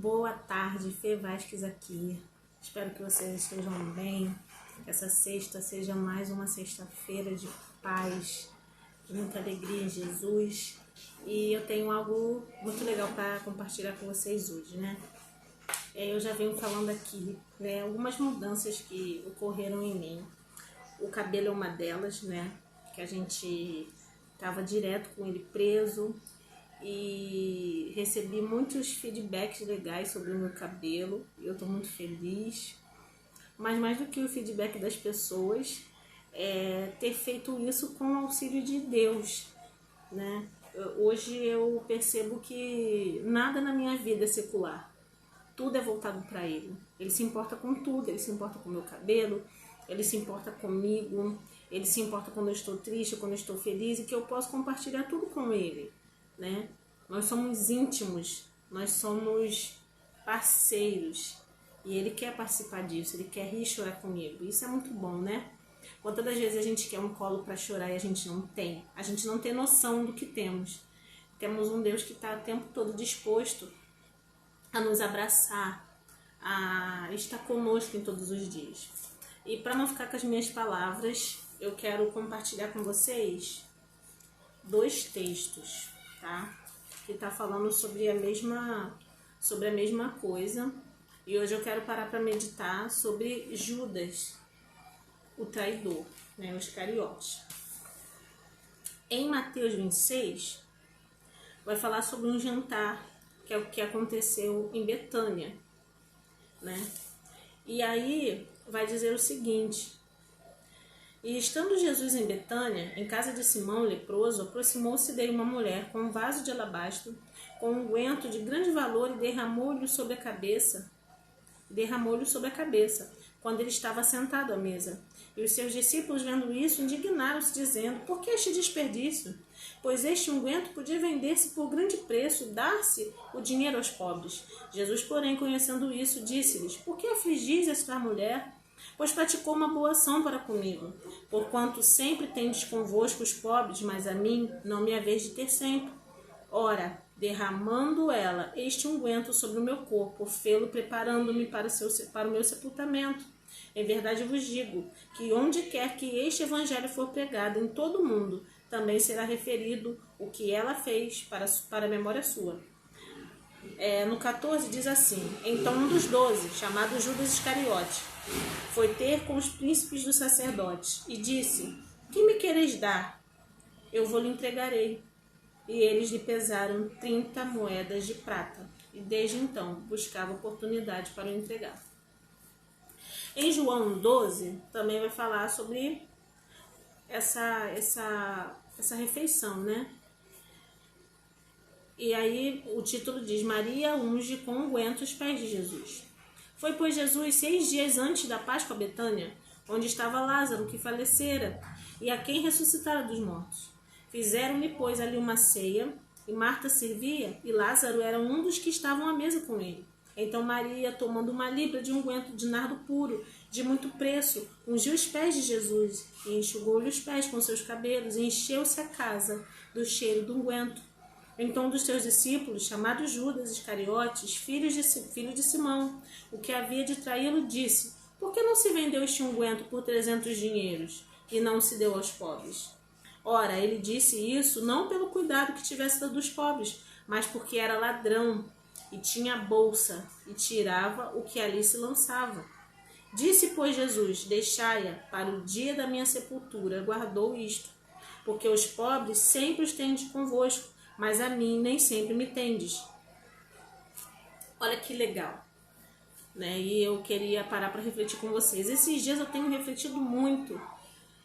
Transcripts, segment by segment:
Boa tarde, Fê Vasques aqui. Espero que vocês estejam bem. Que essa sexta seja mais uma sexta-feira de paz, de muita alegria em Jesus. E eu tenho algo muito legal para compartilhar com vocês hoje, né? Eu já venho falando aqui, né, algumas mudanças que ocorreram em mim. O cabelo é uma delas, né? Que a gente estava direto com ele preso. E recebi muitos feedbacks legais sobre o meu cabelo. Eu estou muito feliz. Mas mais do que o feedback das pessoas, ter feito isso com o auxílio de Deus, né? Hoje eu percebo que nada na minha vida é secular. Tudo é voltado para Ele. Ele se importa com tudo. Ele se importa com o meu cabelo. Ele se importa comigo. Ele se importa quando eu estou triste, quando eu estou feliz. E que eu posso compartilhar tudo com Ele, né? Nós somos íntimos, nós somos parceiros e Ele quer participar disso, Ele quer rir e chorar comigo. Isso é muito bom, né? Quantas das vezes a gente quer um colo para chorar e a gente não tem? A gente não tem noção do que temos. Temos um Deus que está o tempo todo disposto a nos abraçar, a estar conosco em todos os dias. E para não ficar com as minhas palavras, eu quero compartilhar com vocês 2 textos, tá? Que está falando sobre a mesma coisa. E hoje eu quero parar para meditar sobre Judas, o traidor, né, o Iscariote. Em Mateus 26, vai falar sobre um jantar, que é o que aconteceu em Betânia, né? E aí vai dizer o seguinte: e estando Jesus em Betânia, em casa de Simão, leproso, aproximou-se dele uma mulher com um vaso de alabastro, com um unguento de grande valor, e derramou-lhe sobre a cabeça, quando ele estava sentado à mesa. E os seus discípulos, vendo isso, indignaram-se, dizendo: por que este desperdício? Pois este unguento podia vender-se por grande preço, dar-se o dinheiro aos pobres. Jesus, porém, conhecendo isso, disse-lhes: por que afligis esta mulher? Pois praticou uma boa ação para comigo. Porquanto sempre tendes convosco os pobres, mas a mim não me haveis de ter sempre. Ora, derramando ela este unguento sobre o meu corpo, fê-lo preparando-me para o meu sepultamento. Em verdade vos digo, que onde quer que este evangelho for pregado em todo o mundo, também será referido o que ela fez para a memória sua. No 14 diz assim: então um dos 12, chamado Judas Iscariote, foi ter com os príncipes dos sacerdotes e disse: que me quereis dar? Eu vou lhe entregarei. E eles lhe pesaram 30 moedas de prata, e desde então buscava oportunidade para o entregar. Em João 12 também vai falar sobre essa refeição, né? E aí o título diz: Maria unge com unguento os pés de Jesus. Foi, pois, Jesus 6 dias antes da Páscoa a Betânia, onde estava Lázaro, que falecera, e a quem ressuscitara dos mortos. Fizeram-lhe, pois, ali uma ceia, e Marta servia, e Lázaro era um dos que estavam à mesa com ele. Então Maria, tomando uma libra de unguento de nardo puro, de muito preço, ungiu os pés de Jesus, e enxugou-lhe os pés com seus cabelos, e encheu-se a casa do cheiro do unguento. Então um dos seus discípulos, chamado Judas Iscariotes, filho de Simão, o que havia de traí-lo, disse: por que não se vendeu este unguento por 300 dinheiros, e não se deu aos pobres? Ora, ele disse isso não pelo cuidado que tivesse dado dos pobres, mas porque era ladrão, e tinha bolsa, e tirava o que ali se lançava. Disse, pois, Jesus: deixai-a para o dia da minha sepultura, guardou isto. Porque os pobres sempre os tendes convosco, mas a mim nem sempre me tendes. Olha que legal, né? E eu queria parar para refletir com vocês. Esses dias eu tenho refletido muito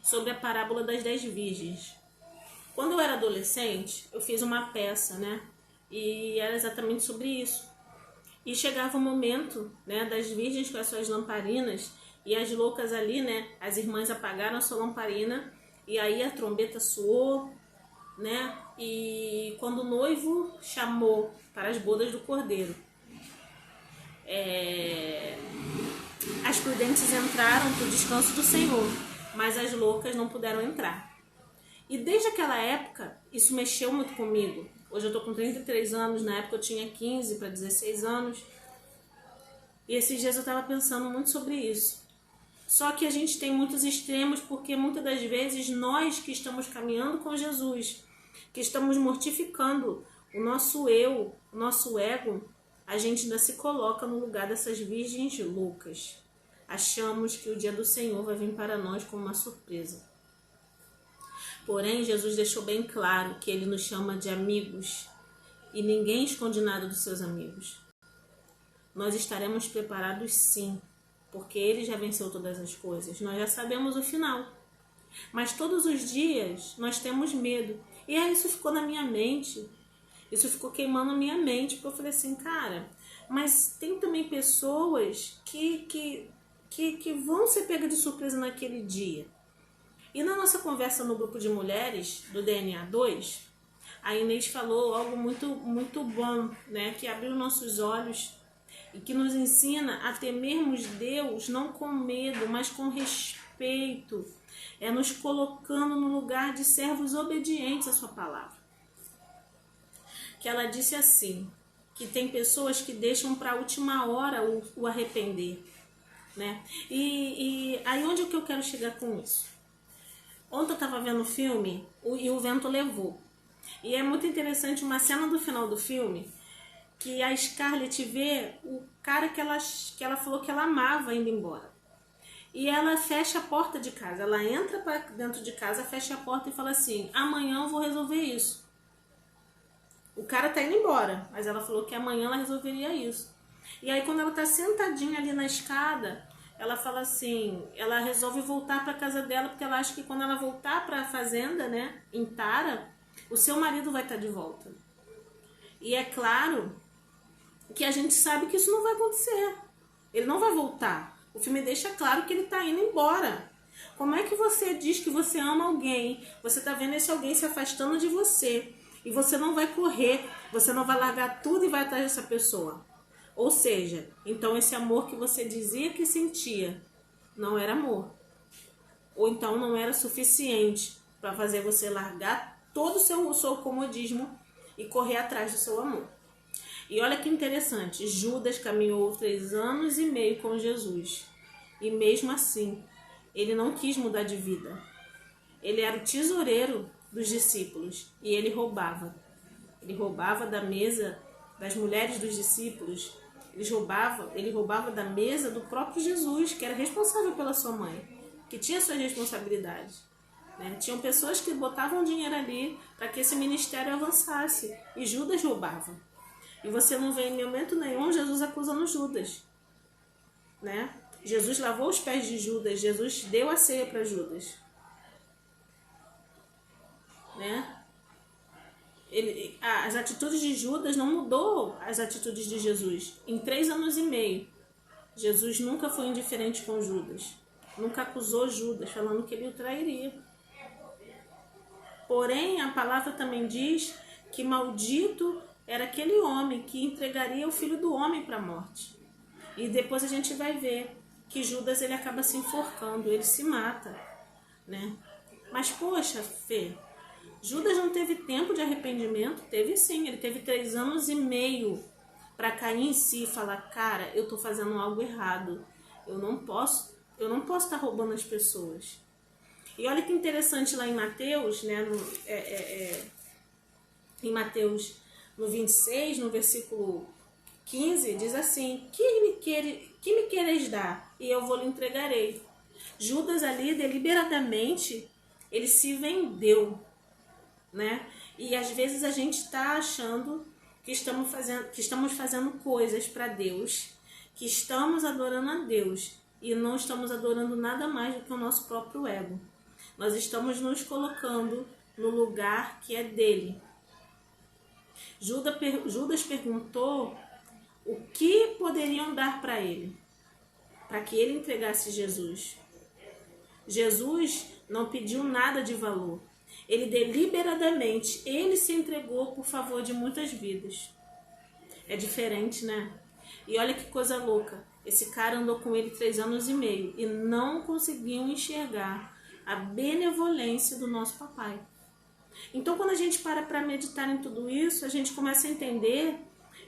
sobre a parábola das 10 virgens. Quando eu era adolescente, eu fiz uma peça, né? E era exatamente sobre isso. E chegava o momento, né, das virgens com as suas lamparinas, e as loucas ali, né? As irmãs apagaram a sua lamparina, e aí a trombeta soou, né? E quando o noivo chamou para as bodas do cordeiro, as prudentes entraram para o descanso do Senhor, mas as loucas não puderam entrar. E desde aquela época, isso mexeu muito comigo. Hoje eu tô com 33 anos, na época eu tinha 15 para 16 anos. E esses dias eu estava pensando muito sobre isso. Só que a gente tem muitos extremos, porque muitas das vezes nós que estamos caminhando com Jesus, que estamos mortificando o nosso eu, o nosso ego, a gente ainda se coloca no lugar dessas virgens loucas. Achamos que o dia do Senhor vai vir para nós como uma surpresa. Porém, Jesus deixou bem claro que Ele nos chama de amigos e ninguém esconde nada dos seus amigos. Nós estaremos preparados sim, porque Ele já venceu todas as coisas. Nós já sabemos o final. Mas todos os dias nós temos medo. E aí isso ficou na minha mente. Isso ficou queimando a minha mente. Porque eu falei assim, cara, mas tem também pessoas que vão ser pegas de surpresa naquele dia. E na nossa conversa no grupo de mulheres do DNA 2, a Inês falou algo muito bom, né? Que abriu nossos olhos e que nos ensina a temermos Deus não com medo, mas com respeito. É nos colocando no lugar de servos obedientes à sua palavra. Que ela disse assim, que tem pessoas que deixam para a última hora o arrepender, né? E aí onde é que eu quero chegar com isso? Ontem eu estava vendo o filme e o vento levou. E é muito interessante uma cena do final do filme que a Scarlett vê o cara que ela falou que ela amava indo embora. E ela fecha a porta de casa. Ela entra para dentro de casa, fecha a porta e fala assim, amanhã eu vou resolver isso. O cara tá indo embora, mas ela falou que amanhã ela resolveria isso. E aí quando ela tá sentadinha ali na escada, ela fala assim, ela resolve voltar para casa dela, porque ela acha que quando ela voltar para a fazenda, né, em Tara, o seu marido vai estar de volta. E é claro que a gente sabe que isso não vai acontecer. Ele não vai voltar. O filme deixa claro que ele está indo embora. Como é que você diz que você ama alguém? Você está vendo esse alguém se afastando de você. E você não vai correr. Você não vai largar tudo e vai atrás dessa pessoa. Ou seja, então esse amor que você dizia que sentia não era amor. Ou então não era suficiente para fazer você largar todo o seu comodismo e correr atrás do seu amor. E olha que interessante, Judas caminhou 3 anos e meio com Jesus. E mesmo assim, ele não quis mudar de vida. Ele era o tesoureiro dos discípulos e ele roubava. Ele roubava da mesa das mulheres dos discípulos. Ele roubava da mesa do próprio Jesus, que era responsável pela sua mãe, que tinha suas responsabilidades. Né? Tinham pessoas que botavam dinheiro ali para que esse ministério avançasse. E Judas roubava. E você não vê em momento nenhum Jesus acusando Judas. Né? Jesus lavou os pés de Judas. Jesus deu a ceia para Judas. Né? As atitudes de Judas não mudou as atitudes de Jesus. Em 3 anos e meio, Jesus nunca foi indiferente com Judas. Nunca acusou Judas, falando que ele o trairia. Porém, a palavra também diz que maldito era aquele homem que entregaria o filho do homem para a morte. E depois a gente vai ver que Judas ele acaba se enforcando, ele se mata. Né? Mas, poxa, Fê, Judas não teve tempo de arrependimento? Teve sim, ele teve 3 anos e meio para cair em si e falar, cara, eu estou fazendo algo errado, eu não posso estar roubando as pessoas. E olha que interessante lá em Mateus, né, em Mateus no 26, no versículo 15, diz assim, que me queres dar? E eu vou lhe entregarei. Judas ali, deliberadamente, ele se vendeu, né? E às vezes a gente está achando que estamos fazendo coisas para Deus, que estamos adorando a Deus e não estamos adorando nada mais do que o nosso próprio ego. Nós estamos nos colocando no lugar que é dele. Judas perguntou o que poderiam dar para ele, para que ele entregasse Jesus. Jesus não pediu nada de valor. Ele deliberadamente, ele se entregou por favor de muitas vidas. É diferente, né? E olha que coisa louca. Esse cara andou com ele 3 anos e meio e não conseguiu enxergar a benevolência do nosso papai. Então, quando a gente para meditar em tudo isso, a gente começa a entender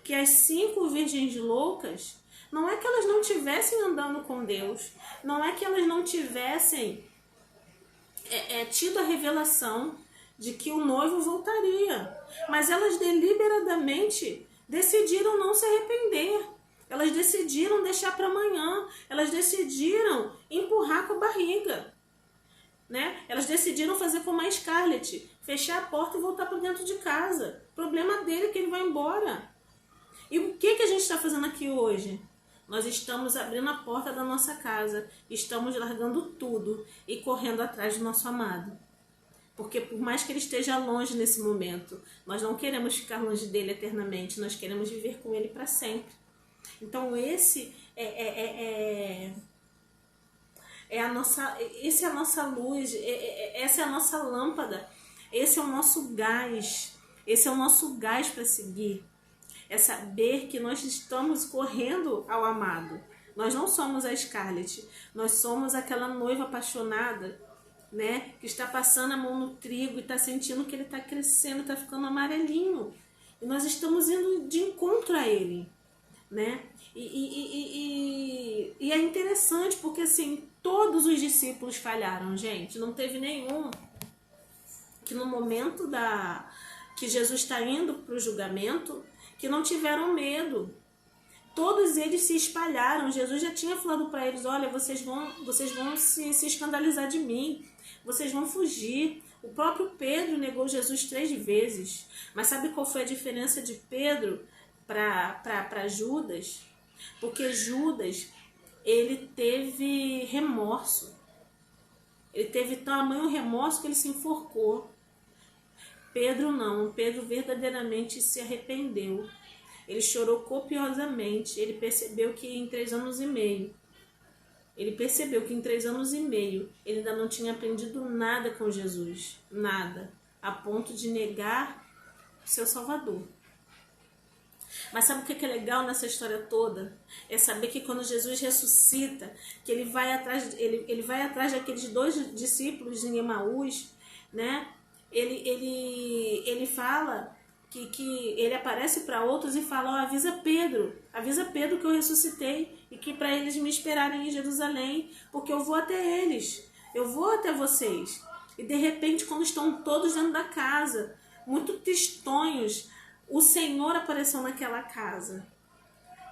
que as 5 virgens loucas Não é que elas não estivessem andando com Deus, não é que elas não tivessem tido a revelação de que o noivo voltaria, mas elas deliberadamente decidiram não se arrepender. Elas decidiram deixar para amanhã, elas decidiram empurrar com a barriga, né? Elas decidiram fazer como a Scarlett, fechar a porta e voltar para dentro de casa. Problema dele que ele vai embora. E o que a gente está fazendo aqui hoje? Nós estamos abrindo a porta da nossa casa, estamos largando tudo e correndo atrás do nosso amado. Porque por mais que ele esteja longe nesse momento, nós não queremos ficar longe dele eternamente, nós queremos viver com ele para sempre. Então esse é a nossa luz, essa é a nossa lâmpada, esse é o nosso gás, para seguir. É saber que nós estamos correndo ao amado. Nós não somos a Scarlett, nós somos aquela noiva apaixonada, né, que está passando a mão no trigo e está sentindo que ele está crescendo, está ficando amarelinho. E nós estamos indo de encontro a ele, né? E é interessante porque assim, todos os discípulos falharam, gente. Não teve nenhum que no momento que Jesus está indo para o julgamento, que não tiveram medo. Todos eles se espalharam. Jesus já tinha falado para eles, olha, vocês vão se escandalizar de mim, vocês vão fugir. O próprio Pedro negou Jesus 3 vezes. Mas sabe qual foi a diferença de Pedro para Judas? Porque Judas, ele teve remorso. Ele teve tamanho remorso que ele se enforcou. Pedro não. Pedro verdadeiramente se arrependeu. Ele chorou copiosamente. Ele percebeu que em 3 anos e meio, ele ainda não tinha aprendido nada com Jesus. Nada. A ponto de negar o seu Salvador. Mas sabe o que é legal nessa história toda? É saber que quando Jesus ressuscita, que ele vai atrás daqueles 2 discípulos em Emaús, né? Ele fala que ele aparece para outros e fala, ó, avisa Pedro que eu ressuscitei e que para eles me esperarem em Jerusalém, porque eu vou até eles, eu vou até vocês. E de repente, quando estão todos dentro da casa, muito tristonhos, o Senhor apareceu naquela casa,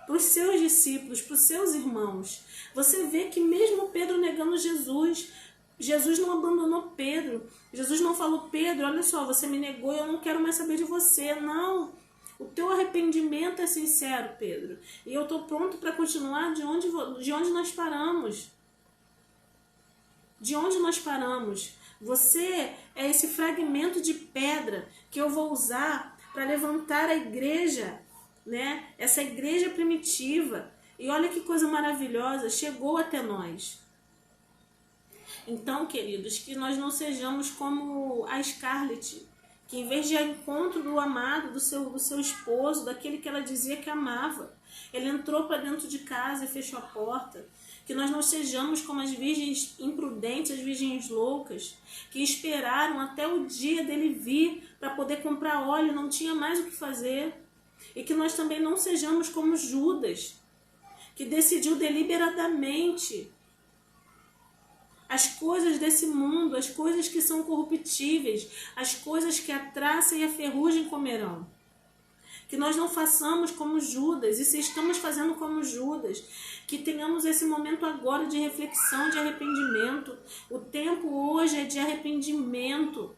para os seus discípulos, para os seus irmãos. Você vê que mesmo Pedro negando Jesus, Jesus não abandonou Pedro. Jesus não falou, Pedro, olha só, você me negou, eu não quero mais saber de você. Não, o teu arrependimento é sincero, Pedro. E eu estou pronto para continuar de onde nós paramos. De onde nós paramos. Você é esse fragmento de pedra que eu vou usar para levantar a igreja, né? Essa igreja primitiva. E olha que coisa maravilhosa, chegou até nós. Então, queridos, que nós não sejamos como a Scarlett, que em vez de ir ao encontro do amado, do seu esposo, daquele que ela dizia que amava, ele entrou para dentro de casa e fechou a porta. Que nós não sejamos como as virgens imprudentes, as virgens loucas, que esperaram até o dia dele vir para poder comprar óleo, não tinha mais o que fazer. E que nós também não sejamos como Judas, que decidiu deliberadamente as coisas desse mundo, as coisas que são corruptíveis, as coisas que a traça e a ferrugem comerão. Que nós não façamos como Judas, e se estamos fazendo como Judas, que tenhamos esse momento agora de reflexão, de arrependimento. O tempo hoje é de arrependimento,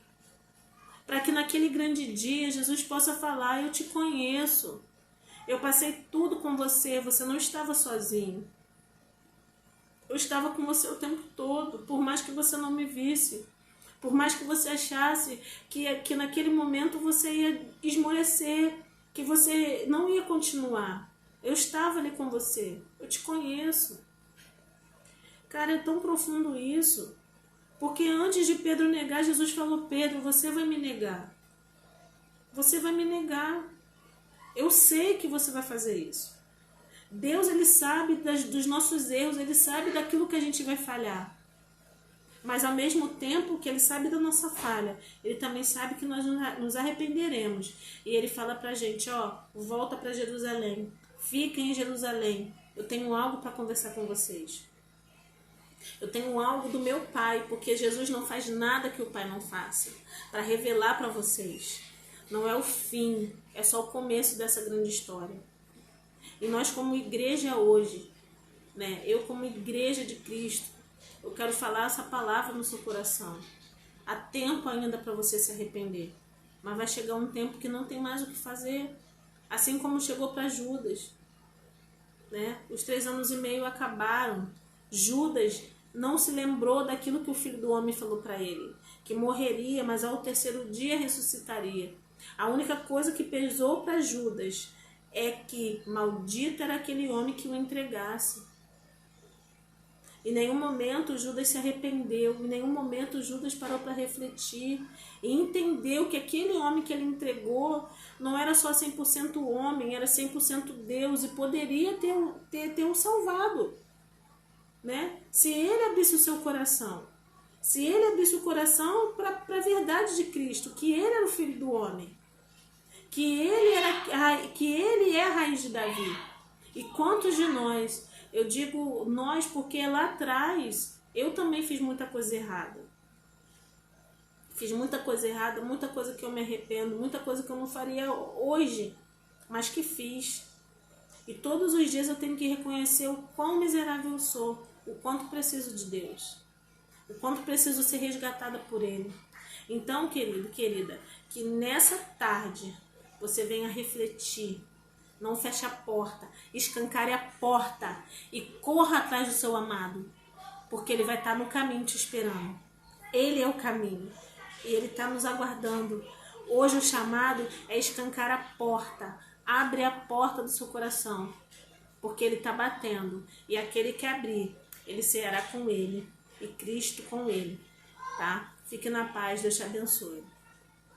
para que naquele grande dia Jesus possa falar, eu te conheço, eu passei tudo com você, você não estava sozinho. Eu estava com você o tempo todo, por mais que você não me visse, por mais que você achasse que naquele momento você ia esmorecer, que você não ia continuar. Eu estava ali com você, eu te conheço. Cara, é tão profundo isso, porque antes de Pedro negar, Jesus falou, Pedro, você vai me negar. Você vai me negar. Eu sei que você vai fazer isso. Deus, ele sabe dos nossos erros, ele sabe daquilo que a gente vai falhar. Mas ao mesmo tempo que ele sabe da nossa falha, ele também sabe que nós nos arrependeremos. E ele fala pra gente, ó, volta para Jerusalém, fiquem em Jerusalém. Eu tenho algo para conversar com vocês. Eu tenho algo do meu Pai, porque Jesus não faz nada que o Pai não faça, para revelar para vocês. Não é o fim, é só o começo dessa grande história. E nós como igreja hoje, né, eu como igreja de Cristo, eu quero falar essa palavra no seu coração. Há tempo ainda para você se arrepender, mas vai chegar um tempo que não tem mais o que fazer, assim como chegou para Judas, né? Os 3 anos e meio acabaram. Judas não se lembrou daquilo que o Filho do Homem falou para ele, que morreria, mas ao 3º dia ressuscitaria. A única coisa que pesou para Judas é que maldito era aquele homem que o entregasse. Em nenhum momento Judas se arrependeu, em nenhum momento Judas parou para refletir e entendeu que aquele homem que ele entregou não era só 100% homem, era 100% Deus e poderia ter o salvado, né? Se ele abrisse o seu coração, se ele abrisse o coração para a verdade de Cristo, que ele era o Filho do Homem, que ele é a raiz de Davi. E quantos de nós, eu digo nós porque lá atrás eu também fiz muita coisa errada. Fiz muita coisa errada, muita coisa que eu me arrependo, muita coisa que eu não faria hoje, mas que fiz. E todos os dias eu tenho que reconhecer o quão miserável eu sou, o quanto preciso de Deus, o quanto preciso ser resgatada por Ele. Então, querido, querida, que nessa tarde você venha refletir. Não feche a porta, escancare a porta e corra atrás do seu amado, porque ele vai estar no caminho te esperando. Ele é o caminho e ele está nos aguardando. Hoje o chamado é escancar a porta. Abre a porta do seu coração, porque ele está batendo. E aquele que abrir, ele será com ele e Cristo com ele, tá? Fique na paz, Deus te abençoe.